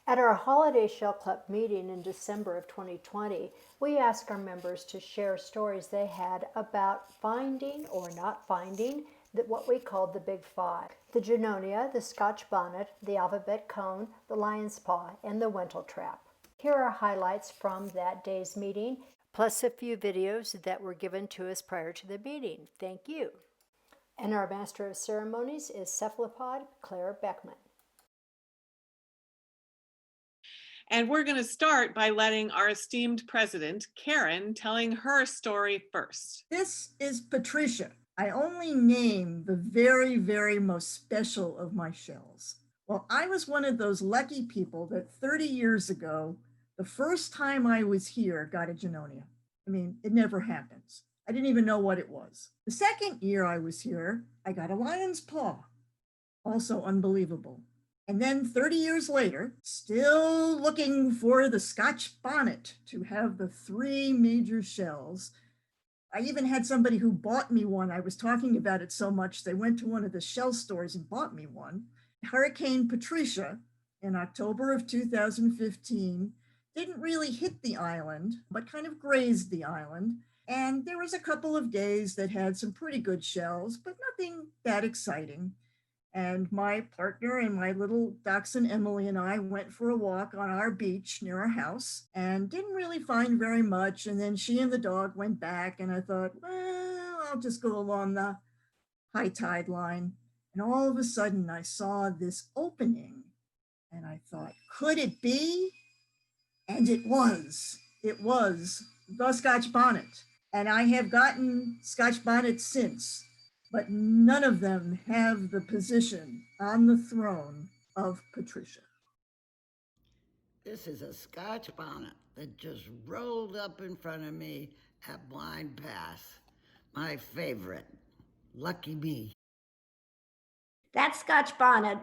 At our Holiday Shell Club meeting in December of 2020, we asked our members to share stories they had about finding or not finding what we called the Big Five: the Junonia, the Scotch Bonnet, the Alphabet Cone, the Lion's Paw, and the Wentletrap. Here are highlights from that day's meeting, plus a few videos that were given to us prior to the meeting. Thank you. And our Master of Ceremonies is Cephalopod Claire Beckman. And we're going to start by letting our esteemed president, Karen, telling her story first. This is Patricia. I only name the very, very most special of my shells. Well, I was one of those lucky people that 30 years ago, the first time I was here, got a Junonia. I mean, it never happens. I didn't even know what it was. The second year I was here, I got a lion's paw. Also unbelievable. And then 30 years later, still looking for the Scotch bonnet to have the 3 major shells. I even had somebody who bought me one. I was talking about it so much, they went to one of the shell stores and bought me one. Hurricane Patricia in October of 2015 didn't really hit the island, but kind of grazed the island. And there was a couple of days that had some pretty good shells, but nothing that exciting. And my partner and my little dachshund Emily and I went for a walk on our beach near our house and didn't really find very much. And then she and the dog went back, and I thought, well, I'll just go along the high tide line. And all of a sudden I saw this opening and I thought, could it be? And it was the Scotch bonnet. And I have gotten Scotch bonnets since, but none of them have the position on the throne of Patricia. This is a Scotch bonnet that just rolled up in front of me at blind pass. My favorite. Lucky me. That Scotch bonnet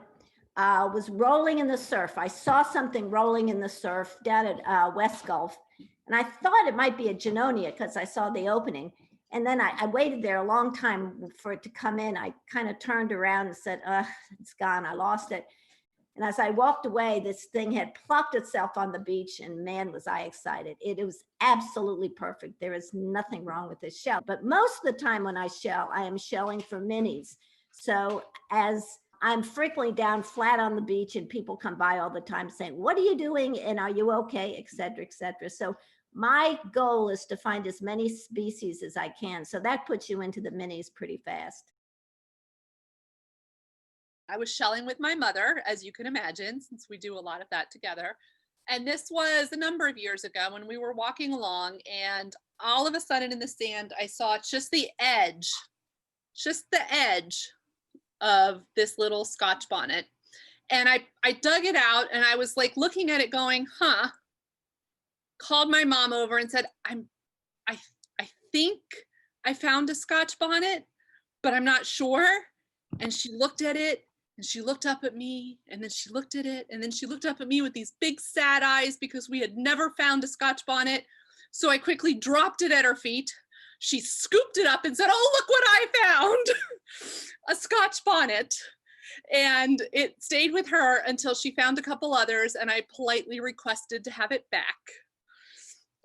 was rolling in the surf. I saw something rolling in the surf down at West Gulf, and I thought it might be a Junonia because I saw the opening. And then I waited there a long time for it to come in. I kind of turned around and said, it's gone, I lost it. And as I walked away, this thing had plopped itself on the beach, and man, was I excited. It was absolutely perfect. There is nothing wrong with this shell. But most of the time when I shell, I am shelling for minis. So as I'm frequently down flat on the beach and people come by all the time saying, what are you doing? And are you okay? Et cetera, et cetera. So my goal is to find as many species as I can. So that puts you into the minis pretty fast. I was shelling with my mother, as you can imagine, since we do a lot of that together. And this was a number of years ago when we were walking along, and all of a sudden in the sand, I saw just the edge of this little Scotch bonnet. And I dug it out, and I was like looking at it going, called my mom over and said, I think I found a Scotch bonnet, but I'm not sure. And she looked at it, and she looked up at me, and then she looked at it, and then she looked up at me with these big sad eyes because we had never found a Scotch bonnet. So I quickly dropped it at her feet. She scooped it up and said, oh, look what I found, a Scotch bonnet. And it stayed with her until she found a couple others, and I politely requested to have it back.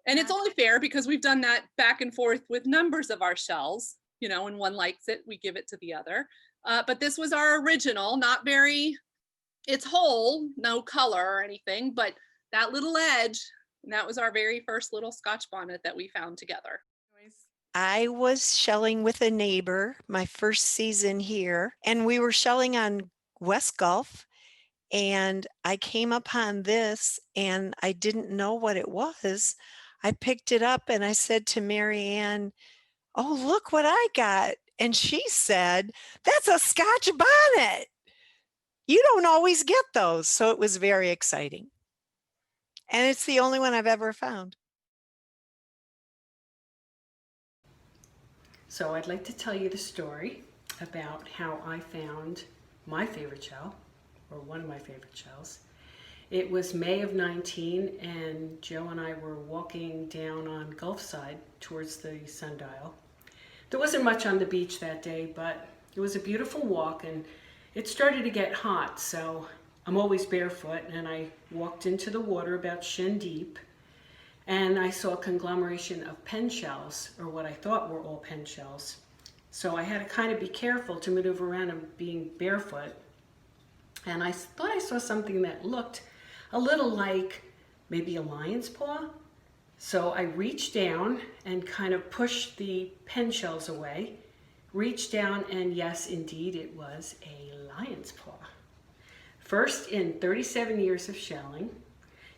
And it's only fair because we've done that back and forth with numbers of our shells. You know, when one likes it, we give it to the other. But this was our original, not very, it's whole, no color or anything, but that little edge, and that was our very first little Scotch bonnet that we found together. I was shelling with a neighbor my first season here, and we were shelling on West Gulf, and I came upon this and I didn't know what it was. I picked it up and I said to Mary Ann, oh, look what I got. And she said, that's a Scotch bonnet. You don't always get those. So it was very exciting. And it's the only one I've ever found. So I'd like to tell you the story about how I found my favorite shell, or one of my favorite shells. It was May of 19, and Joe and I were walking down on Gulf Side towards the sundial. There wasn't much on the beach that day, but it was a beautiful walk, and it started to get hot, so I'm always barefoot, and I walked into the water about shin deep, and I saw a conglomeration of pen shells, or what I thought were all pen shells. So I had to kind of be careful to maneuver around and being barefoot. And I thought I saw something that looked a little like maybe a lion's paw. So I reached down and kind of pushed the pen shells away, reached down, and yes, indeed, it was a lion's paw. First in 37 years of shelling.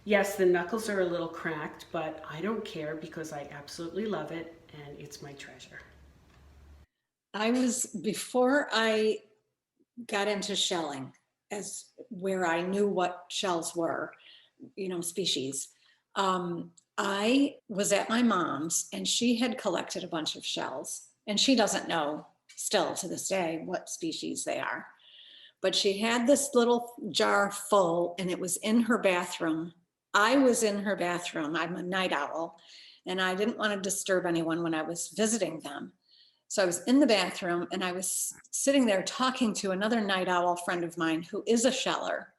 Yes, the knuckles are a little cracked, but I don't care because I absolutely love it and it's my treasure. Before I got into shelling, as where I knew what shells were, species, I was at my mom's and she had collected a bunch of shells, and she doesn't know still to this day what species they are. But she had this little jar full and it was in her bathroom. I was in her bathroom. I'm a night owl and I didn't want to disturb anyone when I was visiting them. So I was in the bathroom and I was sitting there talking to another night owl friend of mine who is a sheller.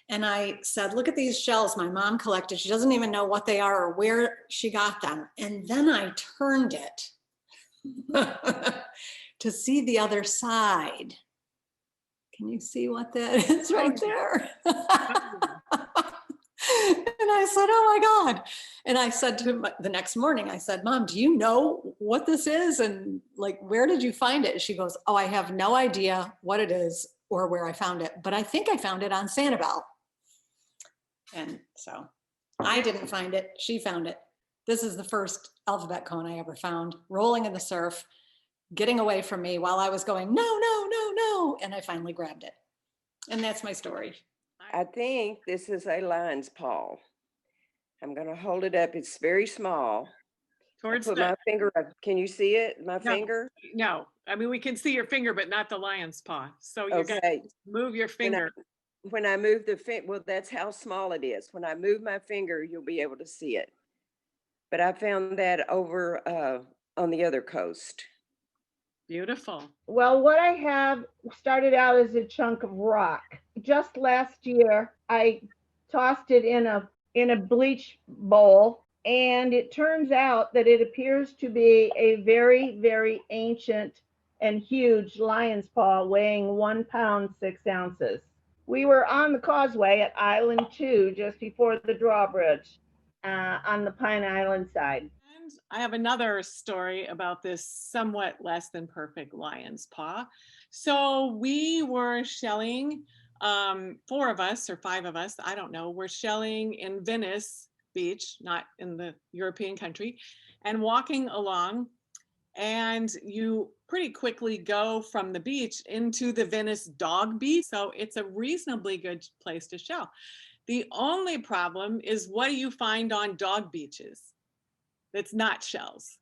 And I said, look at these shells my mom collected. She doesn't even know what they are or where she got them. And then I turned it to see the other side. Can you see what that is right there? And I said, oh my God. And I said to him the next morning, I said, Mom, do you know what this is? And like, where did you find it? And she goes, oh, I have no idea what it is or where I found it, but I think I found it on Sanibel. And so I didn't find it. She found it. This is the first alphabet cone I ever found, rolling in the surf, getting away from me while I was going, no, no, no, no. And I finally grabbed it. And that's my story. I think this is a lion's paw. I'm going to hold it up. It's very small. Towards Put my finger up. Can you see it? My finger? No, I mean, we can see your finger, but not the lion's paw. So you got to move your finger. When I move the finger, well, that's how small it is. When I move my finger, you'll be able to see it. But I found that over on the other coast. Beautiful. Well, what I have started out as a chunk of rock. Just last year, I tossed it in a bleach bowl, and it turns out that it appears to be a very, very ancient and huge lion's paw weighing 1 pound, 6 ounces. We were on the causeway at Island 2 just before the drawbridge on the Pine Island side. And I have another story about this somewhat less than perfect lion's paw. So we were shelling, 4 of us or 5 of us, I don't know, we're shelling in Venice Beach, not in the European country, and walking along, and you pretty quickly go from the beach into the Venice Dog Beach. So it's a reasonably good place to shell. The only problem is, what do you find on dog beaches that's not shells?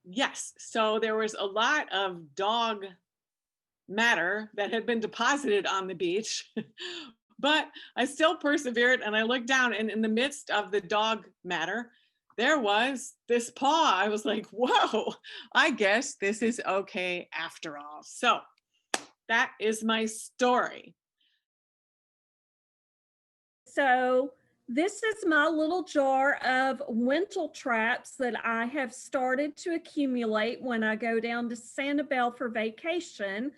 Yes, so there was a lot of dog matter that had been deposited on the beach, but I still persevered, and I looked down, and in the midst of the dog matter, there was this paw. I was like, whoa, I guess this is okay after all. So that is my story. So this is my little jar of Wintle traps that I have started to accumulate when I go down to Sanibel for vacation.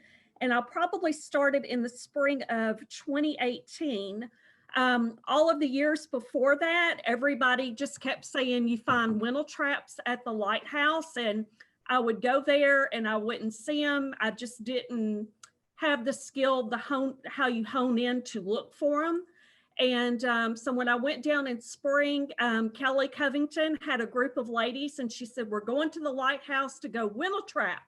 And I'll probably start it in the spring of 2018. All of the years before that, everybody just kept saying you find Wintle traps at the lighthouse, and I would go there and I wouldn't see them. I just didn't have the skill, how you hone in to look for them. And so when I went down in spring, Kelly Covington had a group of ladies, and she said, we're going to the lighthouse to go Wentletrap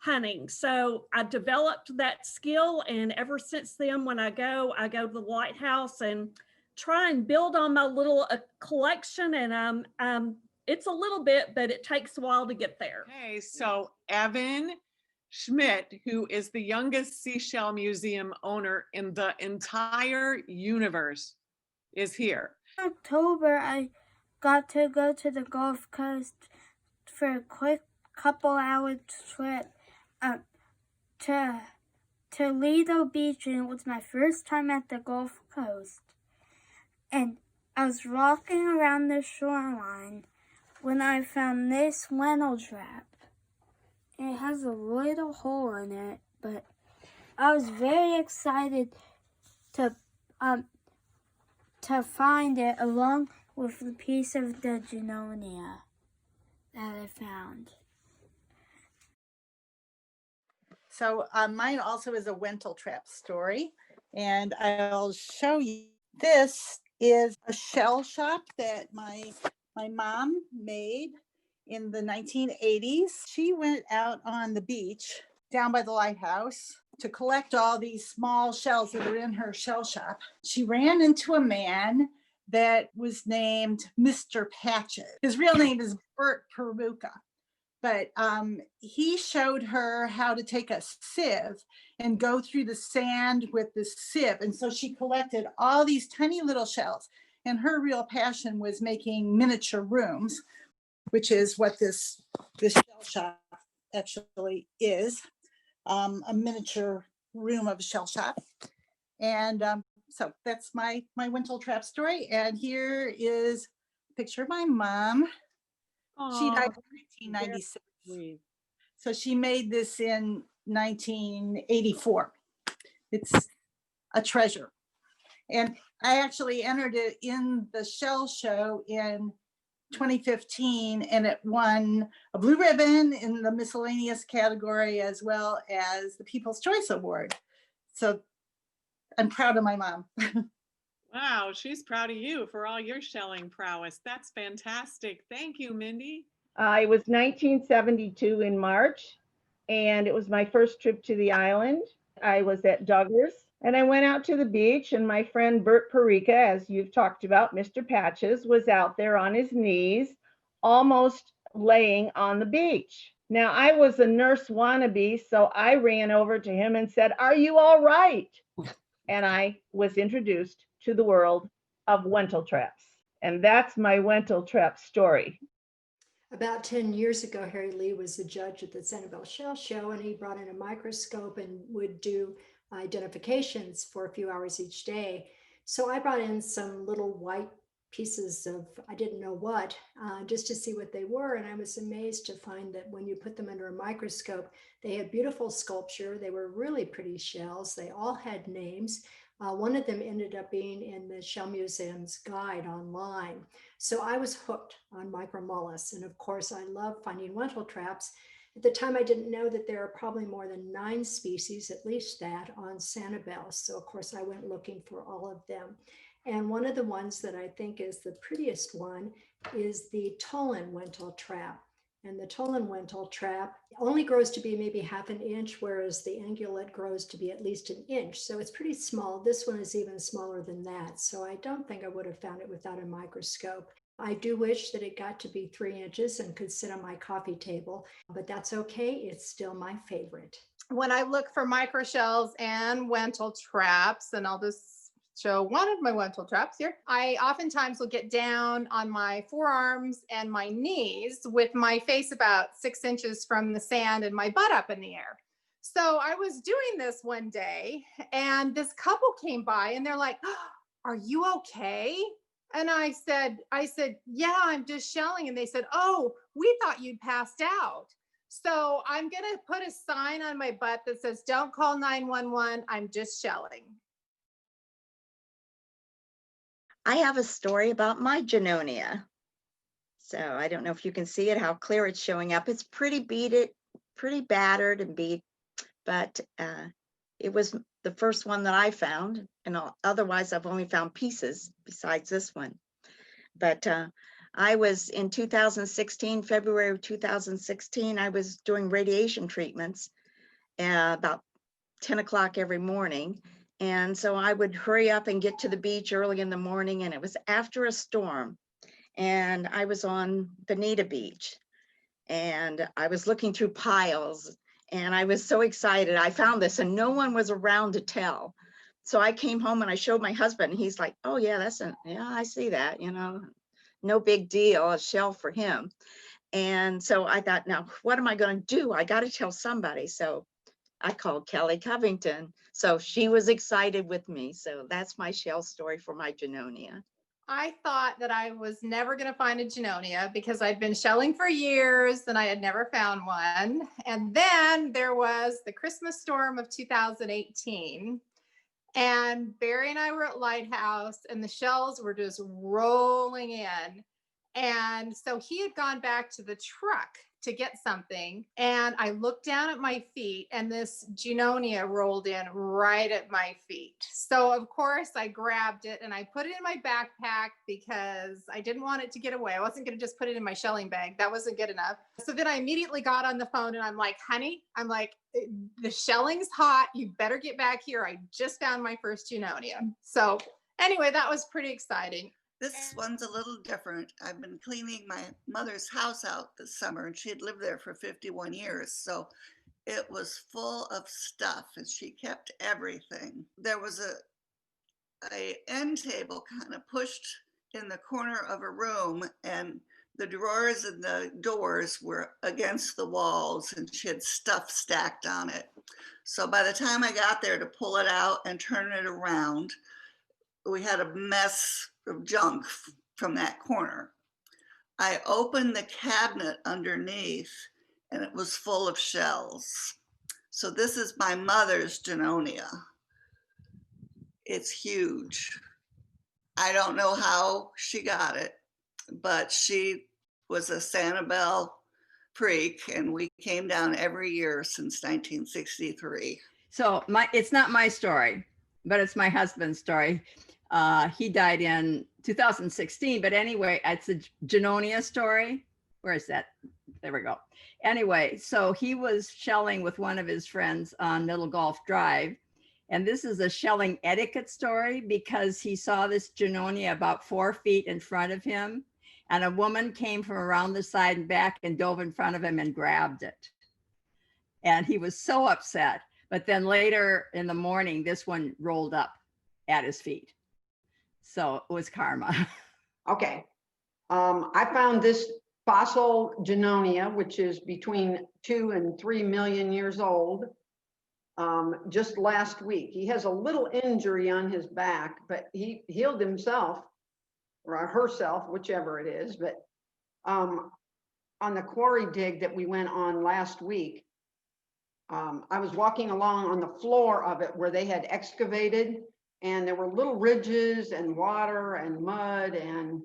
hunting. So I developed that skill, and ever since then, when I go to the lighthouse and try and build on my little collection. And it's a little bit, but it takes a while to get there. Okay, so Evan Schmidt, who is the youngest seashell museum owner in the entire universe, is here. In October, I got to go to the Gulf Coast for a quick couple-hour trip to Lido Beach, and it was my first time at the Gulf Coast. coast. And I was walking around the shoreline when I found this Wentletrap. It has a little hole in it, but I was very excited to find it along with the piece of the Junonia that I found. So mine also is a Wentletrap story, and I'll show you. This is a shell shop that my mom made in the 1980s. She went out on the beach down by the lighthouse to collect all these small shells that are in her shell shop. She ran into a man that was named Mr. Patches. His real name is Bert Peruka. But he showed her how to take a sieve and go through the sand with the sieve. And so she collected all these tiny little shells. And her real passion was making miniature rooms, which is what this shell shop actually is, a miniature room of a shell shop. And so that's my Wentletrap story. And here is a picture of my mom. She died in 1996. So she made this in 1984. It's a treasure. And I actually entered it in the shell show in 2015, and it won a blue ribbon in the miscellaneous category as well as the People's Choice Award. So I'm proud of my mom. Wow, she's proud of you for all your shelling prowess. That's fantastic. Thank you, Mindy. It was 1972 in March, and it was my first trip to the island. I was at Douglas, and I went out to the beach, and my friend Bert Peruka, as you've talked about, Mr. Patches, was out there on his knees, almost laying on the beach. Now, I was a nurse wannabe, so I ran over to him and said, "Are you all right?" And I was introduced to the world of Wentletraps. And that's my Wentletrap story. About 10 years ago, Harry Lee was the judge at the Sanibel Shell Show, and he brought in a microscope and would do identifications for a few hours each day. So I brought in some little white pieces of, I didn't know what, just to see what they were. And I was amazed to find that when you put them under a microscope, they had beautiful sculpture. They were really pretty shells. They all had names. One of them ended up being in the Shell Museum's guide online. So I was hooked on micromollusks. And of course, I love finding Wentletraps. At the time, I didn't know that there are probably more than 9 species, at least that, on Sanibel. So of course, I went looking for all of them. And one of the ones that I think is the prettiest one is the Tolan Wentletrap. And the Tolan Wentletrap only grows to be maybe ½ an inch, whereas the ungulate grows to be at least an inch. So it's pretty small. This one is even smaller than that. So I don't think I would have found it without a microscope. I do wish that it got to be 3 inches and could sit on my coffee table, but that's okay. It's still my favorite. When I look for microshells and Wentletraps, and I'll just show one of my Wentletraps here, I oftentimes will get down on my forearms and my knees with my face about 6 inches from the sand and my butt up in the air. So I was doing this one day, and this couple came by and they're like, "Oh, are you okay?" And I said, "Yeah, I'm just shelling." And they said, "Oh, we thought you'd passed out." So I'm going to put a sign on my butt that says, "Don't call 911. I'm just shelling." I have a story about my Junonia. So I don't know if you can see it, how clear it's showing up. It's pretty beaded, pretty battered and beat, but it was the first one that I found, and otherwise I've only found pieces besides this one. But I was in 2016, February of 2016, I was doing radiation treatments about 10 o'clock every morning. And so I would hurry up and get to the beach early in the morning, and it was after a storm. And I was on Bonita Beach, and I was looking through piles, and I was so excited. I found this, and no one was around to tell. So I came home and I showed my husband, and he's like, "Oh yeah, yeah, I see that, you know, no big deal, a shell for him." And so I thought, now what am I going to do? I got to tell somebody. So I called Kelly Covington. So she was excited with me. So that's my shell story for my Junonia. I thought that I was never going to find a Junonia because I'd been shelling for years and I had never found one. And then there was the Christmas storm of 2018. And Barry and I were at Lighthouse and the shells were just rolling in. And so he had gone back to the truck to get something. And I looked down at my feet and this Junonia rolled in right at my feet. So of course I grabbed it and I put it in my backpack because I didn't want it to get away. I wasn't going to just put it in my shelling bag. That wasn't good enough. So then I immediately got on the phone and I'm like, honey, I'm like, the shelling's hot. You better get back here. I just found my first Junonia. So anyway, that was pretty exciting. This one's a little different. I've been cleaning my mother's house out this summer and she had lived there for 51 years. So it was full of stuff and she kept everything. There was a end table kind of pushed in the corner of a room and the drawers and the doors were against the walls and she had stuff stacked on it. So by the time I got there to pull it out and turn it around, we had a mess of junk from that corner. I opened the cabinet underneath and it was full of shells. So this is my mother's Junonia. It's huge. I don't know how she got it, but she was a Sanibel freak and we came down every year since 1963. So it's not my story, but it's my husband's story. He died in 2016, but anyway, it's a Junonia story. Where is that? There we go. Anyway, so he was shelling with one of his friends on Middle Gulf Drive. And this is a shelling etiquette story because he saw this Junonia about 4 feet in front of him. And a woman came from around the side and back and dove in front of him and grabbed it. And he was so upset. But then later in the morning, this one rolled up at his feet. So it was karma. Okay. I found this fossil Junonia, which is between 2 and 3 million years old, just last week. He has a little injury on his back, but he healed himself or herself, whichever it is. But on the quarry dig that we went on last week, I was walking along on the floor of it where they had excavated, and there were little ridges and water and mud and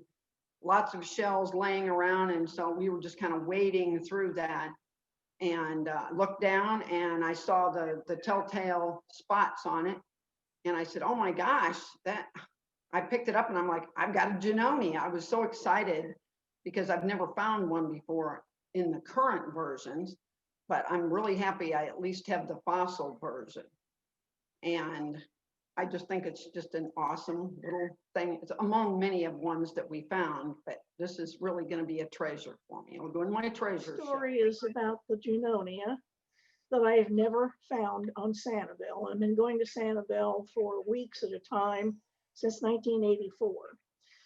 lots of shells laying around. And so we were just kind of wading through that and looked down and I saw the telltale spots on it. And I said, oh my gosh, I picked it up and I'm like, I've got a Junonia. I was so excited because I've never found one before in the current versions, but I'm really happy I at least have the fossil version. And I just think it's just an awesome little thing. It's among many of ones that we found, but this is really going to be a treasure for me. It'll go in my treasure. The story is about the Junonia that I have never found on Sanibel. I've been going to Sanibel for weeks at a time since 1984.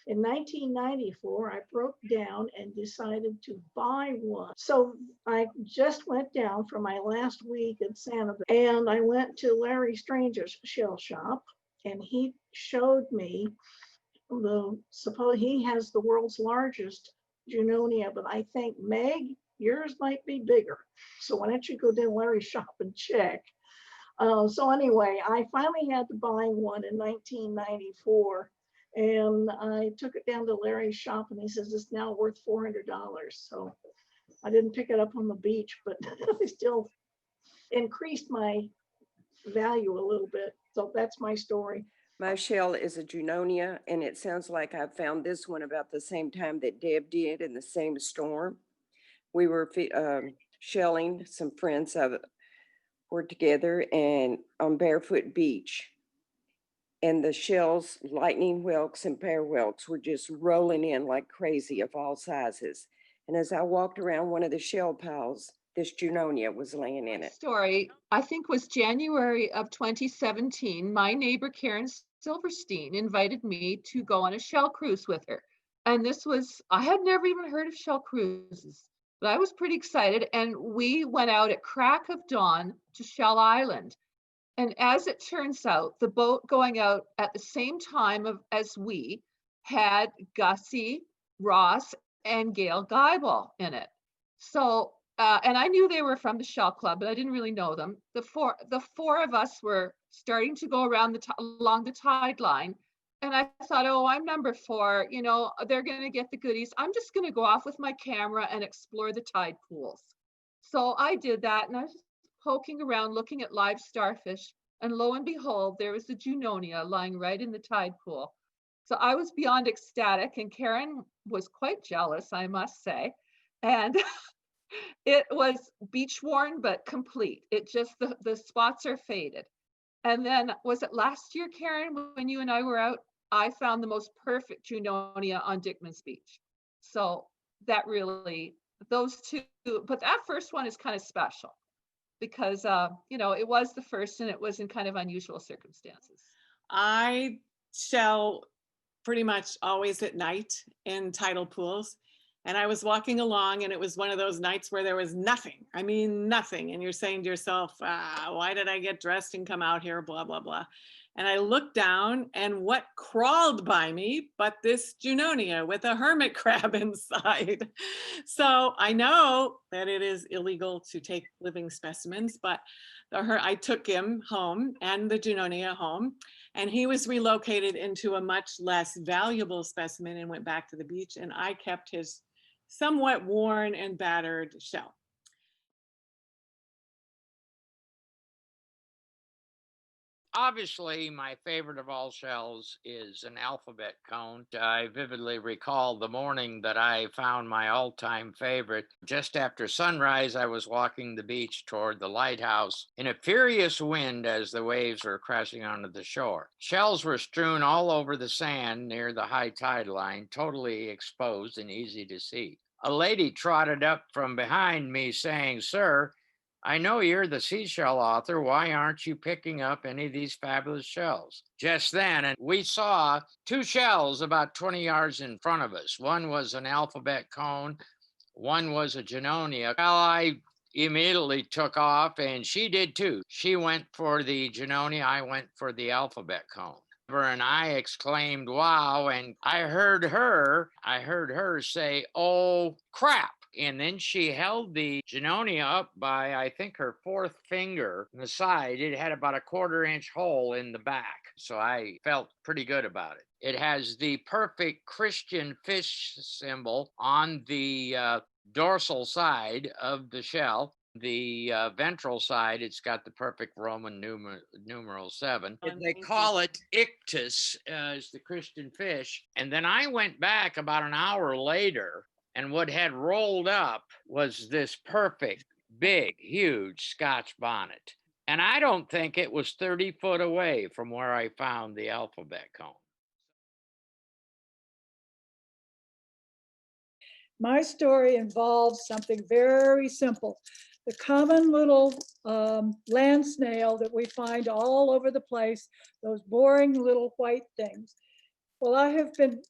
In 1994, I broke down and decided to buy one. So I just went down for my last week at Sanibel and I went to Larry Stranger's shell shop and he showed me he has the world's largest Junonia, but I think, Meg, yours might be bigger. So why don't you go to Larry's shop and check? So anyway, I finally had to buy one in 1994. And I took it down to Larry's shop and he says it's now worth $400. So I didn't pick it up on the beach, but I still increased my value a little bit. So that's my story. My shell is a Junonia, and it sounds like I found this one about the same time that Deb did in the same storm. We were shelling, some friends were together and on Barefoot Beach. And the shells, lightning whelks and pear whelks, were just rolling in like crazy of all sizes. And as I walked around one of the shell piles, this Junonia was laying in it. Story, I think, was January of 2017. My neighbor Karen Silverstein invited me to go on a shell cruise with her. And this was, I had never even heard of shell cruises. But I was pretty excited, and we went out at crack of dawn to Shell Island. And as it turns out, the boat going out at the same time as we had Gussie, Ross, and Gail Geibel in it. So, and I knew they were from the Shell Club, but I didn't really know them. The four of us were starting to go around along the tide line. And I thought, oh, I'm number 4, you know, they're going to get the goodies. I'm just going to go off with my camera and explore the tide pools. So I did that, and I was poking around looking at live starfish, and lo and behold, there was the Junonia lying right in the tide pool. So I was beyond ecstatic, and Karen was quite jealous, I must say. And it was beach worn but complete. It just, the spots are faded. And then was it last year, Karen, when you and I were out, I found the most perfect Junonia on Dickman's Beach. So that really, those two, but that first one is kind of special because, you know, it was the first and it was in kind of unusual circumstances. I shell pretty much always at night in tidal pools. And I was walking along and it was one of those nights where there was nothing. I mean, nothing. And you're saying to yourself, why did I get dressed and come out here? Blah, blah, blah. And I looked down and what crawled by me but this Junonia with a hermit crab inside. So I know that it is illegal to take living specimens, but I took him home and the Junonia home, and he was relocated into a much less valuable specimen and went back to the beach, and I kept his somewhat worn and battered shell. Obviously, my favorite of all shells is an alphabet cone. I vividly recall the morning that I found my all-time favorite. Just after sunrise, I was walking the beach toward the lighthouse in a furious wind as the waves were crashing onto the shore. Shells were strewn all over the sand near the high tide line, totally exposed and easy to see. A lady trotted up from behind me saying, "Sir, I know you're the seashell author. Why aren't you picking up any of these fabulous shells?" Just then, and we saw 2 shells about 20 yards in front of us. One was an alphabet cone, one was a Junonia. Well, I immediately took off, and she did too. She went for the Junonia, I went for the alphabet cone. And I exclaimed, "Wow," and I heard her say, "Oh, crap." And then she held the Junonia up by, I think, her 4th finger on the side. It had about a 1/4-inch hole in the back. So I felt pretty good about it. It has the perfect Christian fish symbol on the dorsal side of the shell. The ventral side, it's got the perfect Roman numeral 7. They call it ictus as the Christian fish. And then I went back about an hour later, and what had rolled up was this perfect, big, huge Scotch bonnet. And I don't think it was 30 foot away from where I found the alphabet cone. My story involves something very simple. The common little land snail that we find all over the place, those boring little white things. Well, I have been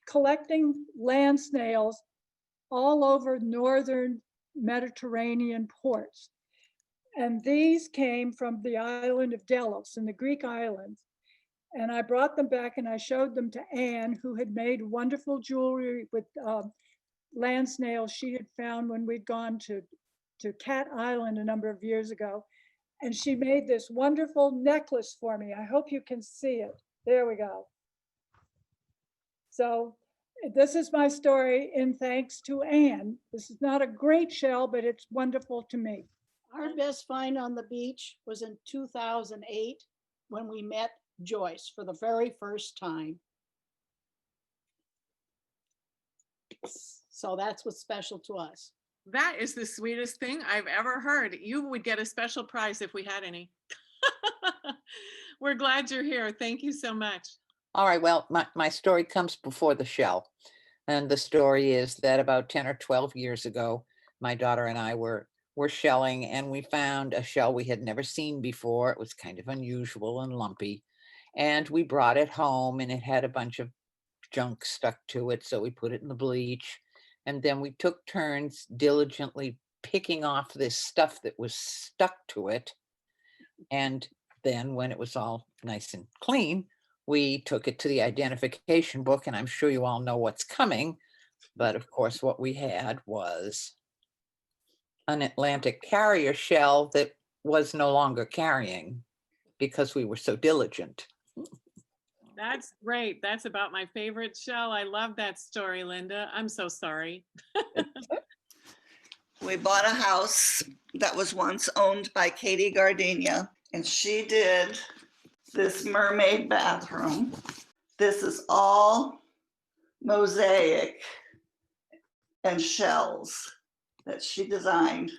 collecting land snails all over northern Mediterranean ports. And these came from the island of Delos in the Greek islands. And I brought them back and I showed them to Anne, who had made wonderful jewelry with land snails she had found when we'd gone to Cat Island a number of years ago. And she made this wonderful necklace for me. I hope you can see it. There we go. So this is my story in thanks to Anne. This is not a great shell, but it's wonderful to me. Our best find on the beach was in 2008 when we met Joyce for the very first time. So that's what's special to us. That is the sweetest thing I've ever heard. You would get a special prize if we had any. We're glad you're here. Thank you so much. All right, well, my story comes before the shell. And the story is that about 10 or 12 years ago, my daughter and I were shelling, and we found a shell we had never seen before. It was kind of unusual and lumpy. And we brought it home, and it had a bunch of junk stuck to it. So we put it in the bleach And then we took turns diligently picking off this stuff that was stuck to it. And then when it was all nice and clean, we took it to the identification book, and I'm sure you all know what's coming. But of course, what we had was an Atlantic carrier shell that was no longer carrying because we were so diligent. That's great. That's about my favorite shell. I love that story, Linda. I'm so sorry. We bought a house that was once owned by Katie Gardenia, and she did this mermaid bathroom. This is all mosaic and shells that she designed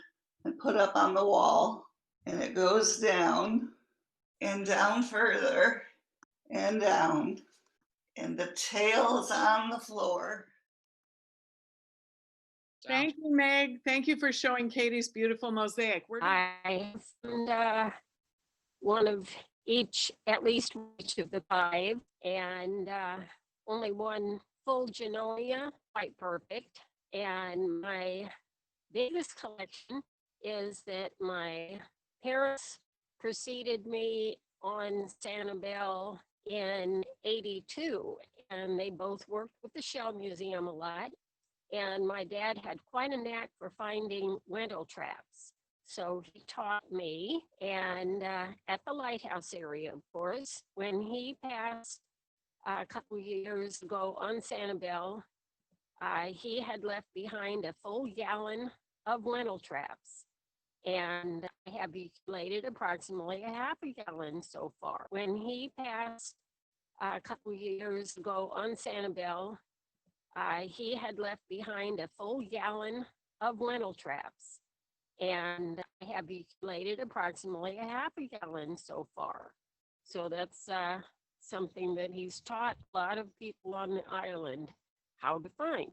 and put up on the wall. And it goes down and down further and down. And the tail is on the floor. Thank you, Meg. Thank you for showing Katie's beautiful mosaic. I found one of each, at least each of the 5, and only one full Junonia, quite perfect. And my biggest collection is that my parents preceded me on Sanibel in '82, and they both worked with the Shell Museum a lot. And my dad had quite a knack for finding Wentletraps. So he taught me, and at the lighthouse area, of course, when he passed a couple years ago on Sanibel, he had left behind a full gallon of Wentletraps. And I have accumulated approximately a half a gallon so far. When he passed a couple years ago on Sanibel, he had left behind a full gallon of Wentletraps. And I have accumulated approximately a half a gallon so far. So that's something that he's taught a lot of people on the island how to find.